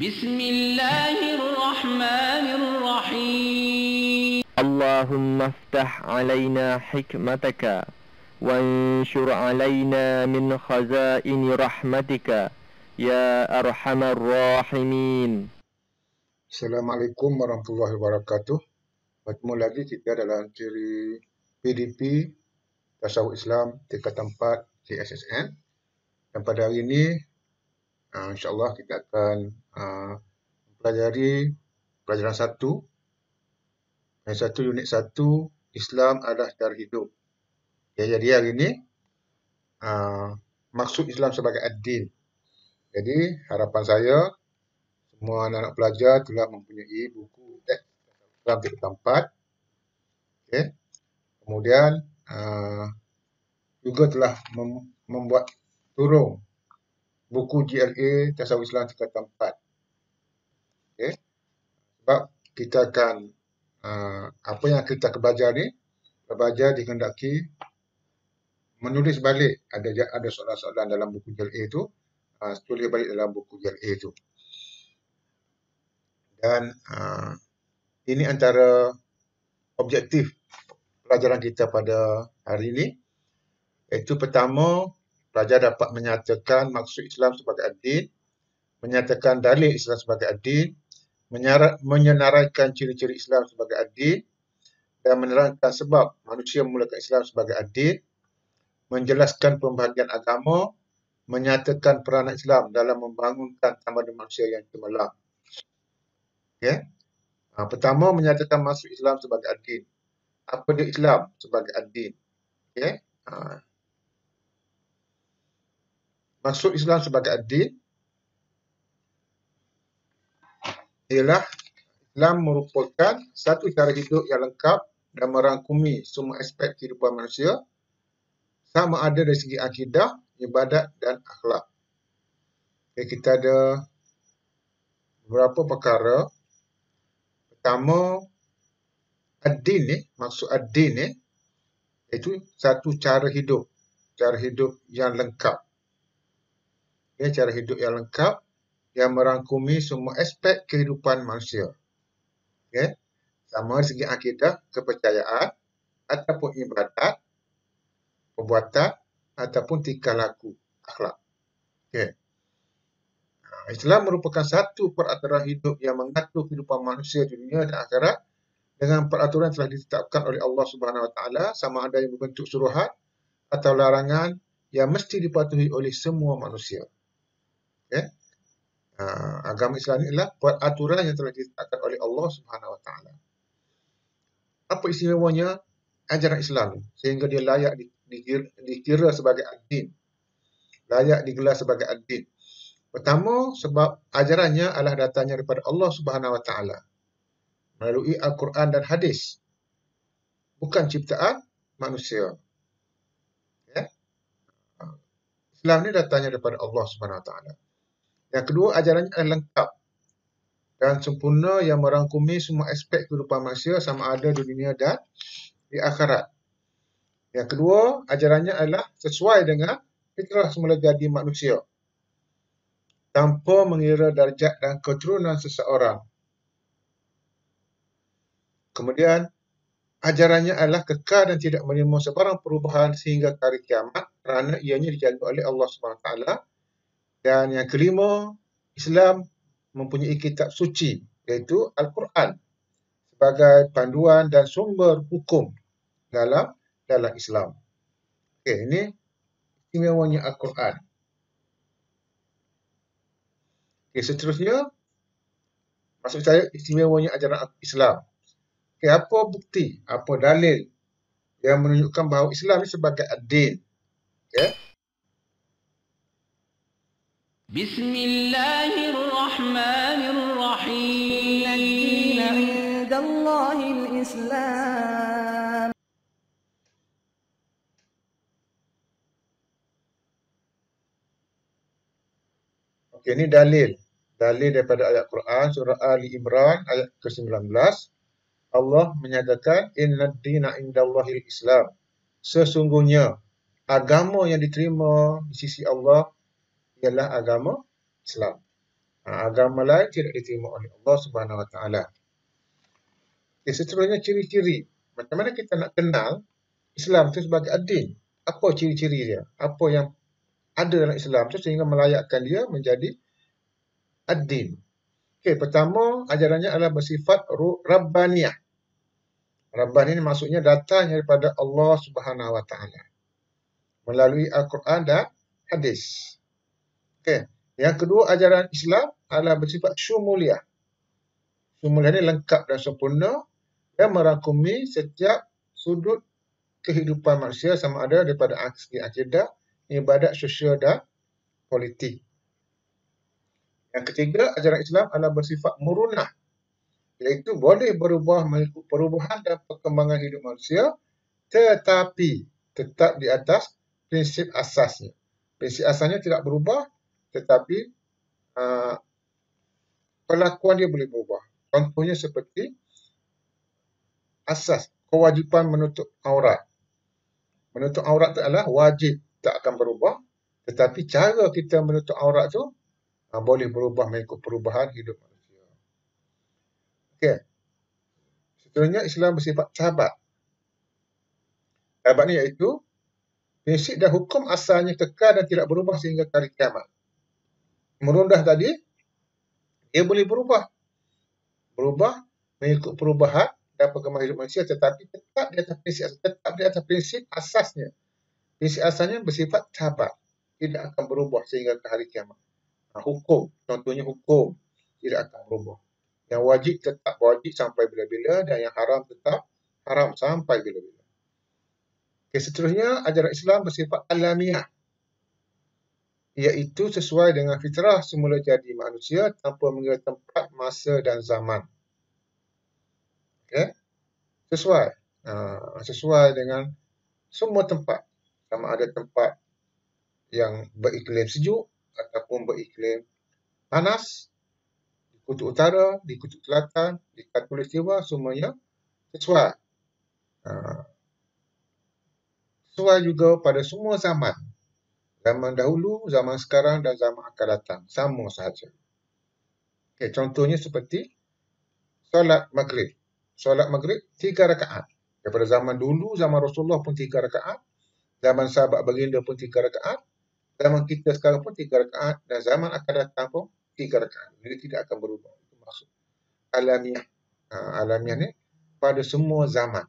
Bismillahirrahmanirrahim. Allahumma aftah alaina hikmataka wanshur alaina min khazaini rahmatika ya arhamar rahimin. Assalamualaikum warahmatullahi wabarakatuh. Bertemu lagi kita dalam siri PDP Tasawuf Islam tingkatan 4 CSSM. Dan pada hari ini insya-Allah kita akan pelajari pelajaran 1 unit 1 Islam adalah cara hidup. Jadi hari ini maksud Islam sebagai ad-din. Jadi harapan saya semua anak-anak pelajar telah mempunyai buku teks Islam tingkatan 4. Okey. Kemudian juga telah membuat turun buku GLA Tasawuf Islam tingkatan 4. Okey. Sebab kita akan apa yang kita belajar ni, belajar dikehendaki menulis balik ada soalan-soalan dalam buku GLA tu, tulis balik dalam buku GLA tu. Dan ini antara objektif pelajaran kita pada hari ini, iaitu pertama, pelajar dapat menyatakan maksud Islam sebagai ad-din, menyatakan dalil Islam sebagai ad-din, menyenaraikan ciri-ciri Islam sebagai ad-din, dan menerangkan sebab manusia memulakan Islam sebagai ad-din, menjelaskan pembahagian agama, menyatakan peranan Islam dalam membangunkan tamadun manusia yang cemerlang. Okay. Pertama, menyatakan maksud Islam sebagai ad-din. Apa dia Islam sebagai ad-din? Okay. Maksud Islam sebagai ad-din ialah Islam merupakan satu cara hidup yang lengkap dan merangkumi semua aspek kehidupan manusia, sama ada dari segi akidah, ibadat dan akhlak. Okay, kita ada beberapa perkara. Pertama, ad-din ni, maksud ad-din ni, iaitu satu cara hidup yang lengkap. Okay, cara hidup yang lengkap yang merangkumi semua aspek kehidupan manusia. Okay. Sama dari segi akidah, kepercayaan, ataupun ibadat, perbuatan, ataupun tingkah laku, akhlak. Okay. Islam merupakan satu peraturan hidup yang mengatur kehidupan manusia dunia dan akhirat dengan peraturan yang telah ditetapkan oleh Allah Subhanahu Wa Taala, sama ada yang berbentuk suruhan atau larangan yang mesti dipatuhi oleh semua manusia. Okay. Agama Islam ini adalah peraturan yang telah ditetapkan oleh Allah Subhanahu Wa Taala. Apa istimewanya ajaran Islam sehingga dia layak dikira sebagai ad-din, layak digelar sebagai ad-din? Pertama, sebab ajarannya adalah datangnya daripada Allah Subhanahu Wa Taala melalui Al-Quran dan hadis, bukan ciptaan manusia. Okay. Islam ni datangnya daripada Allah Subhanahu Wa Taala. Yang kedua, ajarannya adalah lengkap dan sempurna yang merangkumi semua aspek kehidupan manusia sama ada di dunia dan di akhirat. Yang kedua, ajarannya adalah sesuai dengan fitrah semula jadi manusia, tanpa mengira darjat dan keturunan seseorang. Kemudian, ajarannya adalah kekal dan tidak menerima sebarang perubahan sehingga hari kiamat kerana ianya dijaga oleh Allah SWT. Dan yang kelima, Islam mempunyai kitab suci, iaitu Al-Quran, sebagai panduan dan sumber hukum dalam Islam. Okey, ini istimewanya Al-Quran. Okey, seterusnya, maksud saya istimewanya ajaran Islam. Okey, apa bukti, apa dalil yang menunjukkan bahawa Islam ini sebagai ad-din? Okey. Bismillahirrahmanirrahim. Ad-din 'indallahil Islam. Okey, ini dalil daripada ayat Quran surah Ali Imran ayat ke-19. Allah menyatakan innad dina 'indallahil Islam. Sesungguhnya agama yang diterima di sisi Allah ialah agama Islam. Agama lain tidak diterima oleh Allah Subhanahu Wa Taala. Seterusnya ciri-ciri. Macam mana kita nak kenal Islam itu sebagai ad-din? Apa ciri-ciri dia? Apa yang ada dalam Islam itu sehingga melayakkan dia menjadi ad-din? Pertama, ajarannya adalah bersifat Rabbaniyah. Rabbaniyah ini maksudnya datang daripada Allah Subhanahu Wa Taala melalui Al-Quran dan hadis. Yang kedua, ajaran Islam adalah bersifat syumuliyah. Syumuliyah ini lengkap dan sempurna dan merangkumi setiap sudut kehidupan manusia sama ada daripada segi akidah, ibadat, sosial dan politik. Yang ketiga, ajaran Islam adalah bersifat murunah, iaitu boleh berubah mengikut perubahan dan perkembangan hidup manusia, tetapi tetap di atas prinsip asasnya. Prinsip asasnya tidak berubah, tetapi perlakuan dia boleh berubah. Contohnya seperti asas kewajipan menutup aurat. Menutup aurat itu adalah wajib, tak akan berubah, tetapi cara kita menutup aurat itu boleh berubah mengikut perubahan hidup manusia. Seterusnya, Islam bersifat sahabat. Sahabat ini iaitu prinsip dan hukum asalnya kekal dan tidak berubah sehingga hari kiamat. Merundah tadi, dia boleh berubah. Berubah mengikut perubahan dan perkembangan hidup manusia, tetapi tetap di atas prinsip asasnya. Prinsip asasnya bersifat sahabat, tidak akan berubah sehingga ke hari kiamat. Hukum, contohnya hukum tidak akan berubah. Yang wajib tetap wajib sampai bila-bila dan yang haram tetap haram sampai bila-bila. Seterusnya, ajaran Islam bersifat alamiah, iaitu sesuai dengan fitrah semula jadi manusia tanpa mengira tempat, masa dan zaman. Sesuai dengan semua tempat, sama ada tempat yang beriklim sejuk ataupun beriklim panas, di kutub utara, di kutub selatan, di khatulistiwa, semuanya sesuai. Sesuai juga pada semua zaman. Zaman dahulu, zaman sekarang dan zaman akan datang. Sama sahaja. Contohnya seperti solat maghrib. Solat maghrib 3 rakaat. Daripada zaman dulu, zaman Rasulullah pun 3 rakaat. Zaman sahabat baginda pun 3 rakaat. Zaman kita sekarang pun 3 rakaat. Dan zaman akan datang pun 3 rakaat. Jadi tidak akan berubah. Itu maksud alamiah. Alamiah ni pada semua zaman.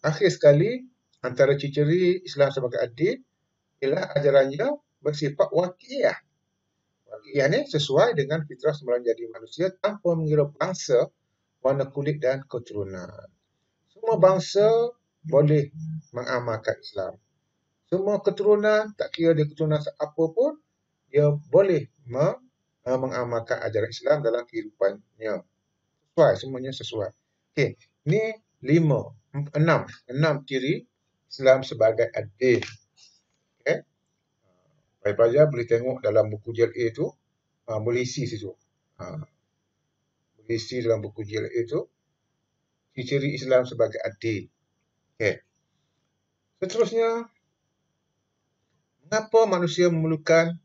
Akhir sekali, antara ciri-ciri Islam sebagai ad-din ialah ajarannya bersifat waqi'iyah. Waqi'iyah ni sesuai dengan fitrah semula jadi manusia tanpa mengira bangsa, warna kulit dan keturunan. Semua bangsa boleh mengamalkan Islam. Semua keturunan, tak kira dia keturunan apa pun, dia boleh mengamalkan ajaran Islam dalam kehidupannya. Semuanya sesuai. Ni 6 ciri Islam sebagai ad-din. Pelajar boleh tengok dalam buku JLA tu, boleh isi situ. Boleh isi dalam buku JLA tu, ciri Islam sebagai ad-din. Seterusnya, mengapa manusia memerlukan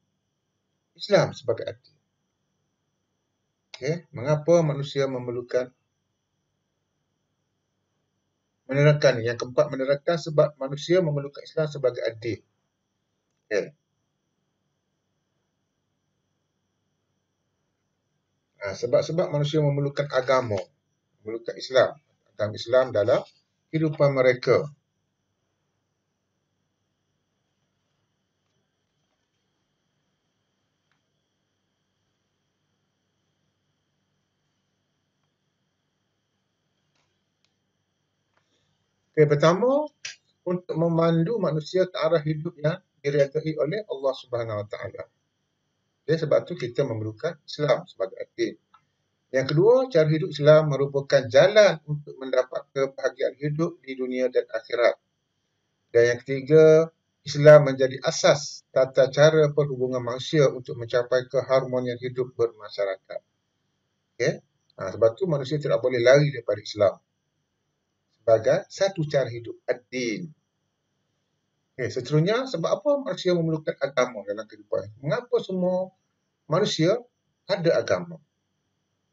Islam sebagai ad-din? Mengapa manusia memerlukan menerangkan? Yang keempat, menerangkan sebab manusia memerlukan Islam sebagai ad-din. Sebab-sebab manusia memerlukan agama, memerlukan Islam, agama Islam dalam kehidupan mereka. Pertama, untuk memandu manusia ke arah hidup yang diredai oleh Allah Subhanahu Wa Taala. Sebab itu kita memerlukan Islam sebagai ad-din. Yang kedua, cara hidup Islam merupakan jalan untuk mendapat kebahagiaan hidup di dunia dan akhirat. Dan yang ketiga, Islam menjadi asas tata cara perhubungan manusia untuk mencapai keharmonian hidup bermasyarakat. Sebab itu manusia tidak boleh lari daripada Islam sebagai satu cara hidup, ad-din. Seterusnya, sebab apa manusia memerlukan agama dalam kehidupan? Mengapa semua manusia ada agama.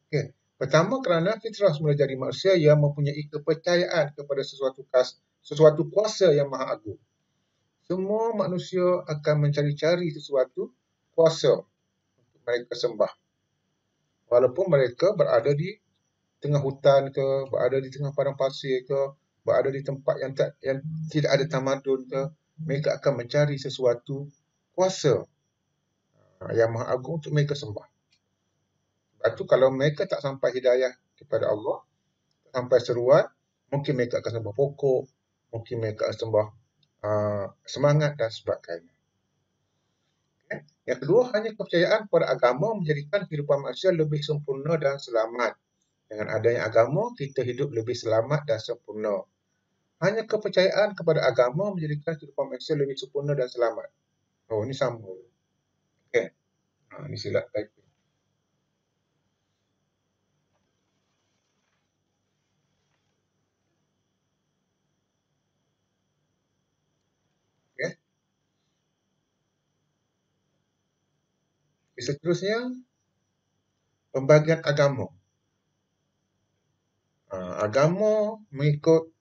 Okey. Pertama, kerana fitrah semula jadi manusia yang mempunyai kepercayaan kepada sesuatu kuasa yang maha agung. Semua manusia akan mencari-cari sesuatu kuasa untuk mereka sembah. Walaupun mereka berada di tengah hutan ke, berada di tengah padang pasir ke, berada di tempat yang tidak ada tamadun ke, mereka akan mencari sesuatu kuasa yang maha agung untuk mereka sembah. Sebab tu kalau mereka tak sampai hidayah kepada Allah, tak sampai seruan, mungkin mereka akan sembah pokok, mungkin mereka akan sembah semangat dan sebagainya. Okay. Yang kedua, hanya kepercayaan pada agama menjadikan kehidupan manusia lebih sempurna dan selamat. Dengan adanya agama, kita hidup lebih selamat dan sempurna. Hanya kepercayaan kepada agama menjadikan kehidupan manusia lebih sempurna dan selamat. Oh, ini sama. Okey. Ini silap typing. Okey. Seterusnya, pembagian agama. Agama mengikut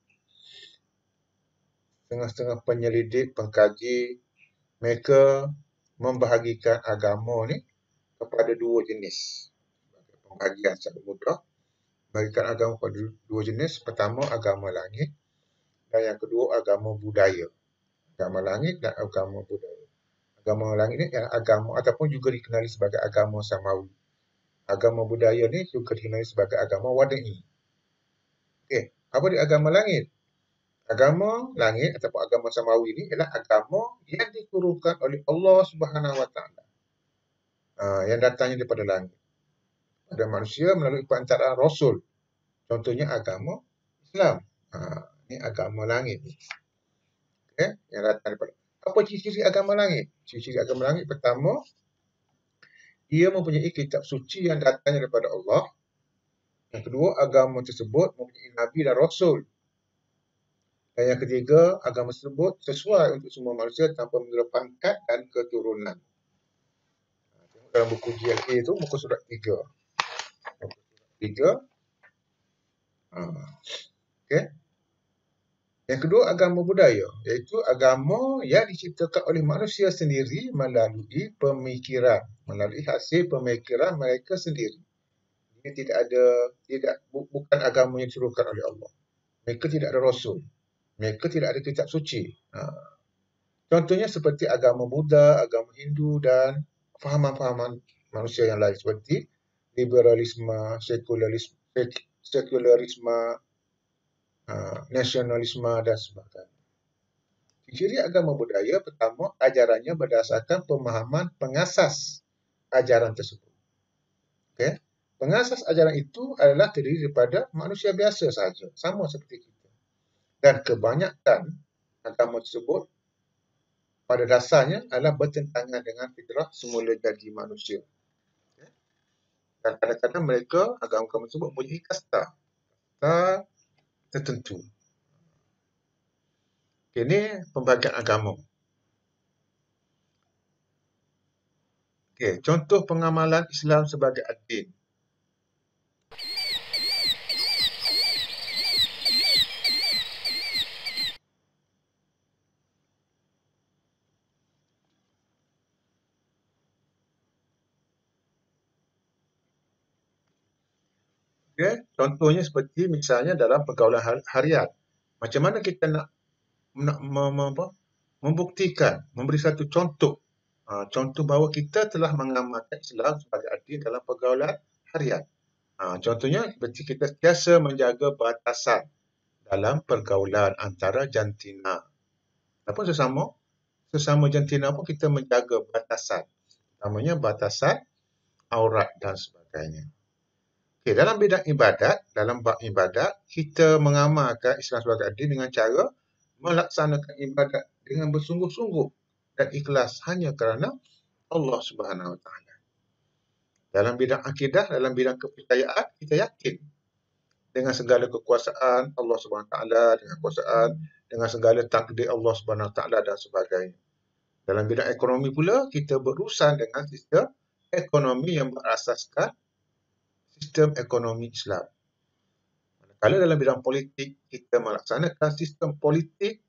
setengah-setengah penyelidik, pengkaji, mereka membahagikan agama ni kepada dua jenis. Pembagian secara mudah, bagikan agama kepada dua jenis. Pertama, agama langit, dan yang kedua, agama budaya. Agama langit dan agama budaya. Agama langit ni adalah agama ataupun juga dikenali sebagai agama samawi. Agama budaya ni juga dikenali sebagai agama wada'i. Okey, apa dia agama langit? Agama langit ataupun agama samawi ni adalah agama yang diturunkan oleh Allah Subhanahu Wa Taala. Yang datangnya daripada langit. Pada manusia melalui perantaraan Rasul. Contohnya agama Islam. Ini agama langit ni. Okay? Yang datang daripada. Apa ciri-ciri agama langit? Ciri-ciri agama langit pertama, ia mempunyai kitab suci yang datangnya daripada Allah. Yang kedua, agama tersebut mempunyai Nabi dan Rasul. Dan yang ketiga, agama tersebut sesuai untuk semua manusia tanpa mengira pangkat dan keturunan. Tengok dalam buku GLA tu, muka surat 3. Muka surat 3. Okay. Yang kedua, agama budaya, iaitu agama yang diciptakan oleh manusia sendiri melalui pemikiran, melalui hasil pemikiran mereka sendiri. Dia bukan agama yang disuruhkan oleh Allah. Mereka tidak ada Rasul. Mereka tidak ada kitab suci. Contohnya seperti agama Buddha, agama Hindu dan fahaman-fahaman manusia yang lain seperti liberalisme, sekularisme, nasionalisme dan sebagainya. Ciri agama budaya pertama, ajarannya berdasarkan pemahaman pengasas ajaran tersebut. Okay? Pengasas ajaran itu adalah terdiri daripada manusia biasa sahaja, sama seperti kita. Dan kebanyakan agama tersebut pada dasarnya adalah bertentangan dengan fitrah semula jadi manusia. Okay? Dan kadang-kadang mereka, agama-agama tersebut mempunyai kasta tertentu. Ini pembagian agama. Okay, contoh pengamalan Islam sebagai ad-din. Okay, contohnya seperti misalnya dalam pergaulan harian. Macam mana kita nak membuktikan, memberi satu contoh. Contoh bahawa kita telah mengamalkan Islam sebagai ad-din dalam pergaulan harian. Contohnya seperti kita sentiasa menjaga batasan dalam pergaulan antara jantina. Ataupun sesama jantina pun kita menjaga batasan. Namanya batasan aurat dan sebagainya. Okay, dalam bidang ibadat, dalam bab ibadat, kita mengamalkan Islam sebagai ad-din dengan cara melaksanakan ibadat dengan bersungguh-sungguh dan ikhlas hanya kerana Allah Subhanahu Wa Taala. Dalam bidang akidah, dalam bidang kepercayaan, kita yakin dengan segala kekuasaan Allah Subhanahu Wa Taala, dengan segala takdir Allah Subhanahu Wa Taala dan sebagainya. Dalam bidang ekonomi pula, kita berurusan dengan sistem ekonomi yang berasaskan sistem ekonomi Islam. Kalau dalam bidang politik, kita melaksanakan sistem politik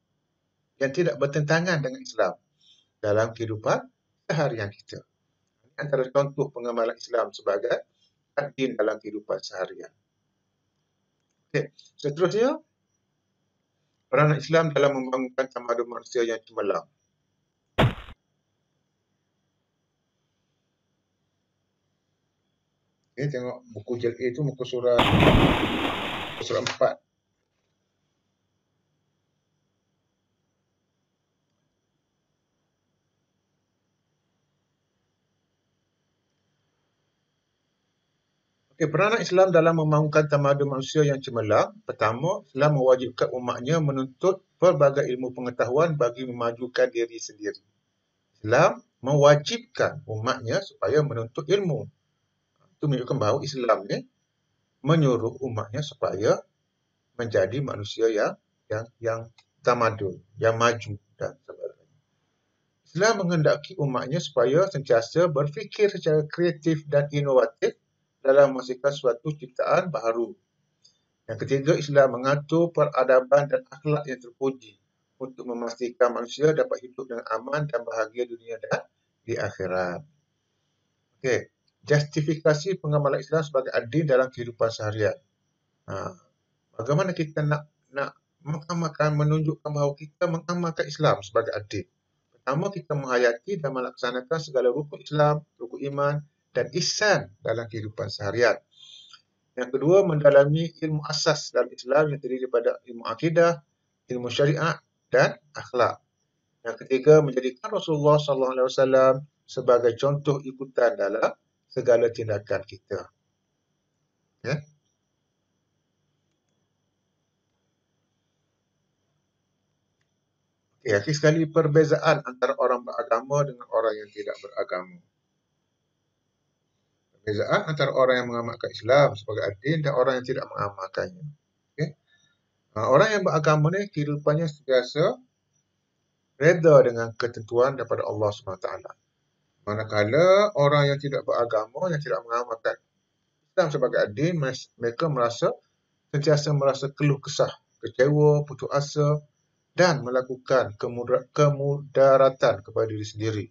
yang tidak bertentangan dengan Islam dalam kehidupan seharian kita. Ini antara contoh pengamalan Islam sebagai ad-din dalam kehidupan seharian. Okey, seterusnya, peranan Islam dalam membangunkan tamadun manusia yang cemerlang. Okey, tengok buku Jil A itu muka surat 4. Okey, peranan Islam dalam membangunkan tamadun manusia yang cemerlang. Pertama, Islam mewajibkan umatnya menuntut pelbagai ilmu pengetahuan bagi memajukan diri sendiri. Islam mewajibkan umatnya supaya menuntut ilmu. Itu menunjukkan bahawa Islam ni menyuruh umatnya supaya menjadi manusia yang tamadun, yang maju dan sebagainya. Islam menghendaki umatnya supaya sentiasa berfikir secara kreatif dan inovatif dalam menghasilkan suatu ciptaan baharu. Yang ketiga, Islam mengatur peradaban dan akhlak yang terpuji untuk memastikan manusia dapat hidup dengan aman dan bahagia dunia dan di akhirat. Okey, justifikasi pengamalan Islam sebagai ad-din dalam kehidupan seharian. Bagaimana kita nak mengamalkan, menunjukkan bahawa kita mengamalkan Islam sebagai ad-din? Pertama, kita menghayati dan melaksanakan segala rukun Islam, rukun iman dan ihsan dalam kehidupan seharian. Yang kedua, mendalami ilmu asas dalam Islam yang terdiri daripada ilmu akidah, ilmu syariat dan akhlak. Yang ketiga, menjadikan Rasulullah SAW sebagai contoh ikutan dalam segala tindakan kita. Okay. Akhir sekali, perbezaan antara orang beragama dengan orang yang tidak beragama. Perbezaan antara orang yang mengamalkan Islam sebagai ad-din dan orang yang tidak mengamalkannya. Okay. Orang yang beragama ni kehidupannya sentiasa reda dengan ketentuan daripada Allah SWT. Manakala orang yang tidak beragama, yang tidak mengamalkan Islam sebagai ad-din, mereka sentiasa merasa keluh kesah, kecewa, putus asa dan melakukan kemudaratan kepada diri sendiri.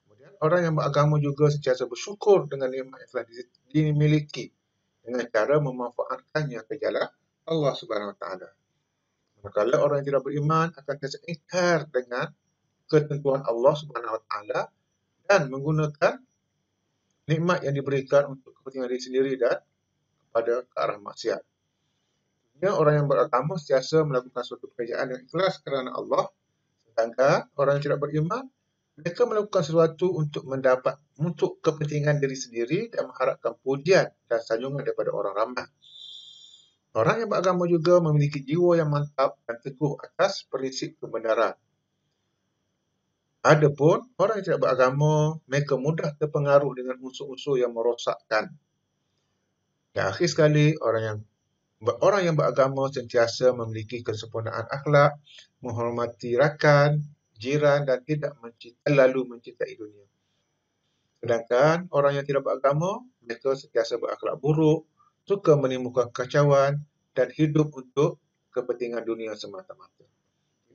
Kemudian orang yang beragama juga sentiasa bersyukur dengan nikmat yang telah dimiliki dengan cara memanfaatkannya ke jalan Allah Subhanahu Wa Taala. Manakala orang yang tidak beriman akan sentiasa ingkar dengan ketentuan Allah Subhanahu Wa Taala dan menggunakan nikmat yang diberikan untuk kepentingan diri sendiri dan kepada ke arah maksiat. Orang yang beragama sentiasa melakukan suatu pekerjaan yang ikhlas kerana Allah, sedangkan orang yang tidak beriman, mereka melakukan sesuatu untuk kepentingan diri sendiri dan mengharapkan pujian dan sanjungan daripada orang ramai. Orang yang beragama juga memiliki jiwa yang mantap dan teguh atas prinsip kebenaran. Adapun orang yang tidak beragama, mereka mudah terpengaruh dengan unsur-unsur yang merosakkan. Dan akhir sekali, orang yang beragama sentiasa memiliki kesempurnaan akhlak, menghormati rakan, jiran dan tidak terlalu mencintai dunia. Sedangkan orang yang tidak beragama, mereka sentiasa berakhlak buruk, suka menimbulkan kekacauan dan hidup untuk kepentingan dunia semata-mata.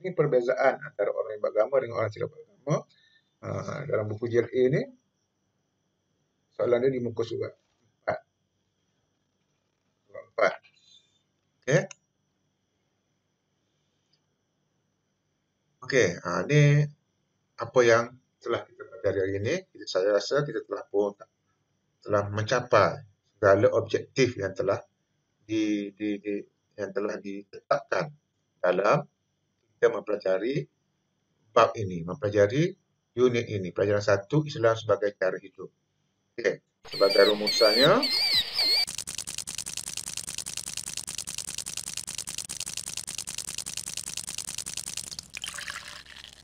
Ini perbezaan antara orang yang beragama dengan orang yang tidak beragama. Dalam buku Jil A ni, soalan dia di muka surat 4. Surat 4. Okey. Okey, ni apa yang telah kita pelajari hari ini. Saya rasa kita telah mencapai segala objektif yang telah ditetapkan dalam kita mempelajari bab ini, mempelajari unit ini, pelajaran 1 Islam sebagai cara hidup. Okey, sebagai rumusannya,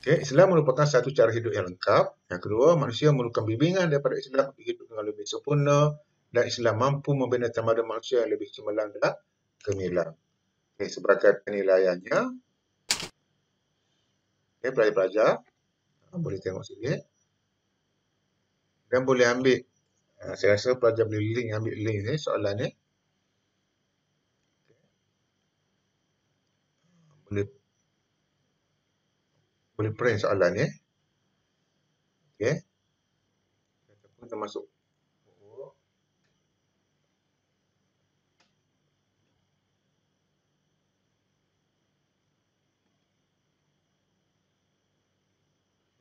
Islam merupakan satu cara hidup yang lengkap. Yang kedua, manusia memerlukan bimbingan daripada Islam untuk hidup dengan lebih sempurna dan Islam mampu membina tamadun manusia yang lebih cemerlang dan gemilang. Sebagai penilaiannya, pelajar-pelajar boleh tengok sini. Dan boleh ambil, saya rasa pelajar boleh ambil link ni, soalan ni. Boleh print soalan ni. Okey. Ataupun kita masuk.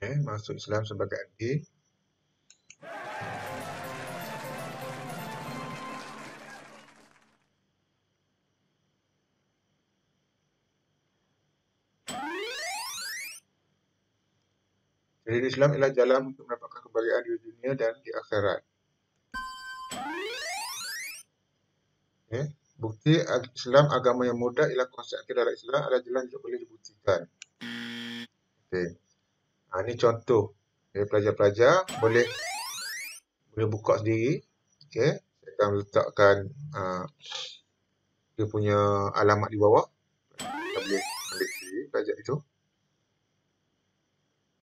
Masuk Islam sebagai adil. Jadi Islam ialah jalan untuk mendapatkan kebahagiaan di dunia dan di akhirat. Bukti Islam agama yang mudah ialah konsep akidah Islam adalah jalan yang boleh dibuktikan. Ini contoh. Pelajar-pelajar boleh buka sendiri. Saya akan letakkan dia punya alamat di bawah. Kita boleh ambil sendiri pelajar itu.